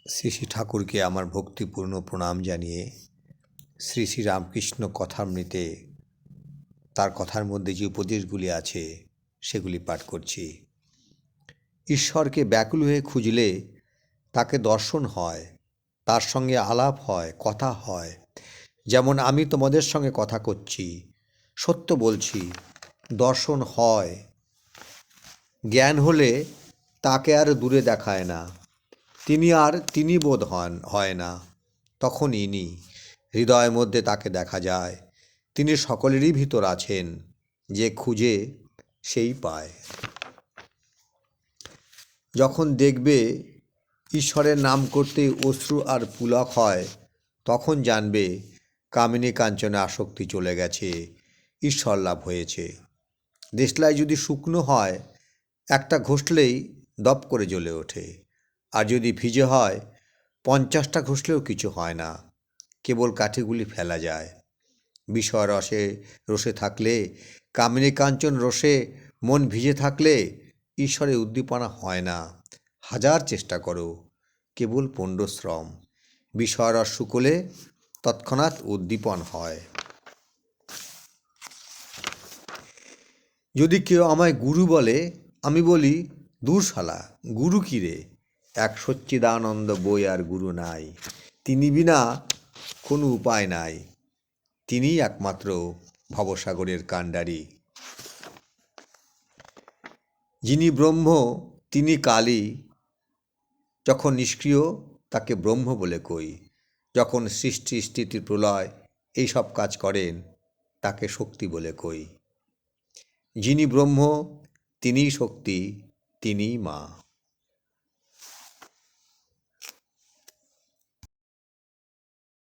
শ্রী শ্রী ঠাকুরকে আমার ভক্তিপূর্ণ প্রণাম জানিয়ে শ্রী শ্রী রামকৃষ্ণ কথামৃতে তার কথার মধ্যে যে উপদেশগুলি আছে সেগুলি পাঠ করছি। ঈশ্বরকে ব্যাকুল হয়ে খুঁজলে তাকে দর্শন হয়, তার সঙ্গে আলাপ হয়, কথা হয়। যেমন আমি তোমাদের সঙ্গে কথা করছি, সত্য বলছি, দর্শন হয়। জ্ঞান হলে তাকে আর দূরে দেখায় না, তিনি বোধ হয় না, তখন ইনি হৃদয়ের মধ্যে তাকে দেখা যায়। তিনি সকলেরই ভিতর আছেন, যে খুঁজে সেই পায়। যখন দেখবে ঈশ্বরের নাম করতে অশ্রু আর পুলক হয়, তখন জানবে কামিনী কাঞ্চনে আসক্তি চলে গেছে, ঈশ্বর লাভ হয়েছে। দেশলাই যদি শুকনো হয়, একটা ঘষলেই দপ করে জ্বলে ওঠে, আর যদি ভিজে হয় 50টা ঘষলেও কিছু হয় না, কেবল কাঠিগুলি ফেলা যায়। বিষয় রসে থাকলে, কামিনী কাঞ্চন রসে মন ভিজে থাকলে ঈশ্বরের উদ্দীপনা হয় না। হাজার চেষ্টা করো, কেবল পণ্ডশ্রম। বিষয় রস শুকলে তৎক্ষণাৎ উদ্দীপন হয়। যদি কেউ আমায় গুরু বলে, আমি বলি, দূর শালা, গুরু কী রে? এক সচ্চিদানন্দ বই আর গুরু নাই। তিনি বিনা কোনো উপায় নাই। তিনিই একমাত্র ভবসাগরের কাণ্ডারি। যিনি ব্রহ্ম তিনি কালী। যখন নিষ্ক্রিয় তাকে ব্রহ্ম বলে কই। যখন সৃষ্টি স্থিতি প্রলয় এইসব কাজ করেন তাকে শক্তি বলে কই। যিনি ব্রহ্ম তিনিই শক্তি, তিনিই মা।